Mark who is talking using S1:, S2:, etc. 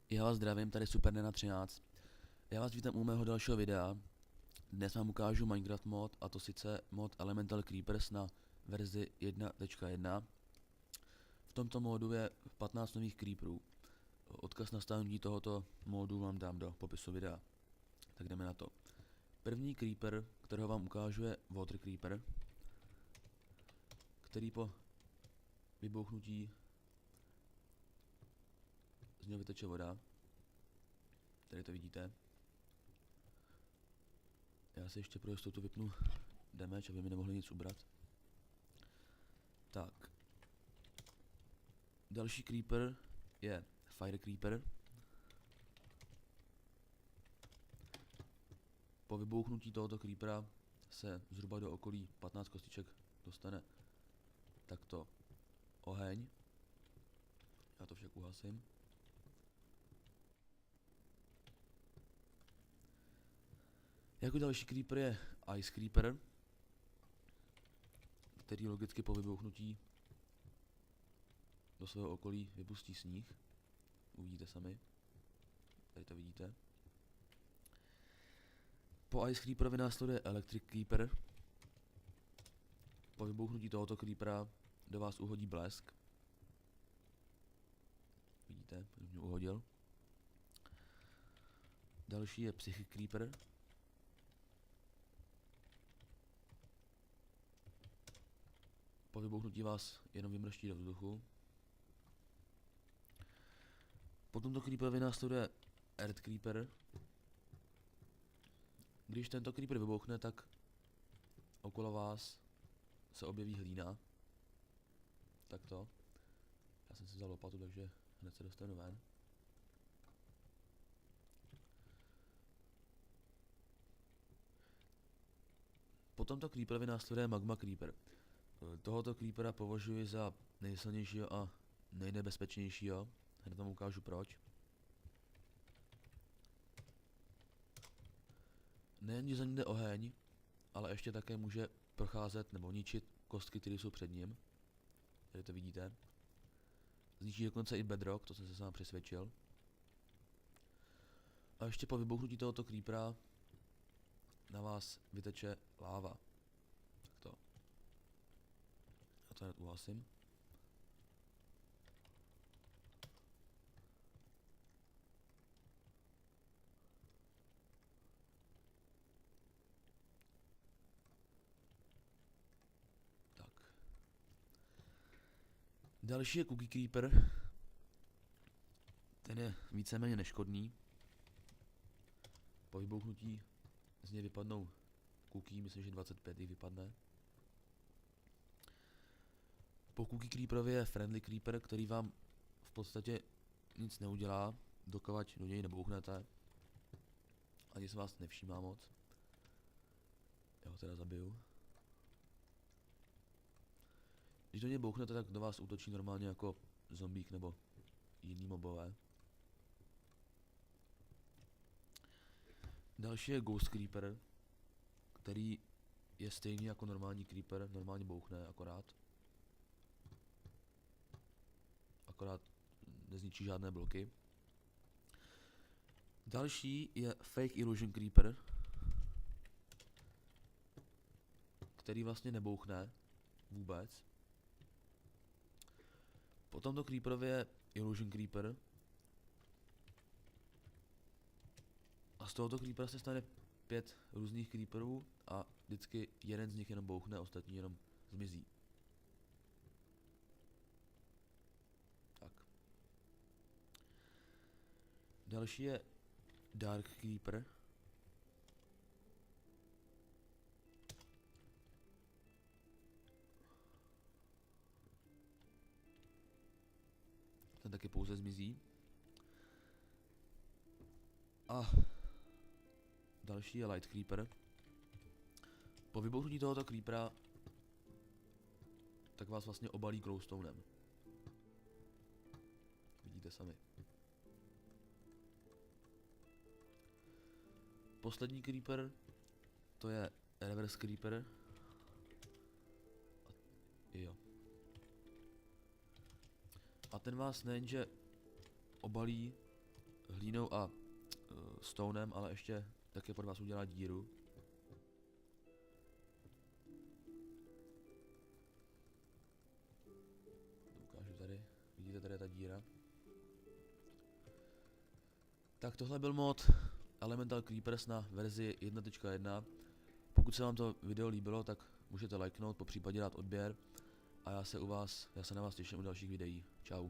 S1: Já vás zdravím, tady Supernena 13. Já vás vítám u mého dalšího videa. Dnes vám ukážu Minecraft mod, a to sice mod Elemental Creepers na verzi 1.1. V tomto modu je 15 nových creeperů. Odkaz na stáhnutí tohoto modu vám dám do popisu videa. Tak jdeme na to. První creeper, kterého vám ukážu, je Water Creeper, který po vybouchnutí z něho vyteče voda. Tady to vidíte. Já si ještě pro jistotu vypnu damage, aby mi nemohli nic ubrat. Tak. Další creeper je Fire Creeper. Po vybouchnutí tohoto creepera se zhruba do okolí 15 kostiček dostane takto oheň. Já to však uhasím. Jako další creeper je Ice Creeper, který logicky po vybouchnutí do svého okolí vypustí sníh. Uvidíte sami. Tady to vidíte. Po Ice Creeperovi následuje Electric Creeper. Po vybouchnutí tohoto creepera do vás uhodí blesk. Vidíte, mě uhodil. Další je Psychic Creeper. Po vybouchnutí vás jenom vymrští do vzduchu. Po tomto creeperovi následuje Earth Creeper. Když tento creeper vybouchne, tak okolo vás se objeví hlína. Takto. Já jsem si vzal lopatu, takže hned se dostanu ven. Po tomto creeperovi následuje Magma Creeper. Tohoto creepera považuji za nejsilnějšího a nejnebezpečnějšího. Hned vám ukážu proč. Nejen, že za ní jde oheň, ale ještě také může procházet nebo ničit kostky, které jsou před ním. Tady to vidíte. Zničí dokonce i bedrock, to jsem se sám přesvědčil. A ještě po vybouchnutí tohoto creepera na vás vyteče láva. Takto. Já to hned uhasím. Tak. Další je Cookie Creeper. Ten je víceméně neškodný. Po vybouchnutí z něj vypadnou cookie, myslím, že 25 jich vypadne. Po Cookie Creeperovi je Friendly Creeper, který vám v podstatě nic neudělá, dokud do něj nebouchnete. Ani se vás nevšímá moc. Já ho teda zabiju. Když do něj bouchnete, tak do vás útočí normálně jako zombík nebo jiný mobové. Další je Ghost Creeper, který je stejný jako normální creeper, normálně bouchne akorát nezničí žádné bloky. Další je Fake Illusion Creeper, který vlastně nebouchne vůbec. Po tomto creeperovi je Illusion Creeper. A z tohoto creepera se stane 5 různých creeperů a vždycky jeden z nich jenom bouchne, ostatní jenom zmizí. Tak. Další je Dark Creeper. Ten taky pouze zmizí. A další je Light Creeper. Po vybouchnutí tohoto creepera tak vás vlastně obalí glowstonem. Vidíte sami. Poslední creeper, to je Reverse Creeper. A ten vás nejenže obalí hlínou a stonem, ale ještě také pod vás udělá díru. To ukážu tady. Vidíte, tady je ta díra. Tak tohle byl mod Elemental Creepers na verzi 1.1. Pokud se vám to video líbilo, tak můžete lajknout, popřípadě dát odběr. A já se na vás těším u dalších videí. Čau.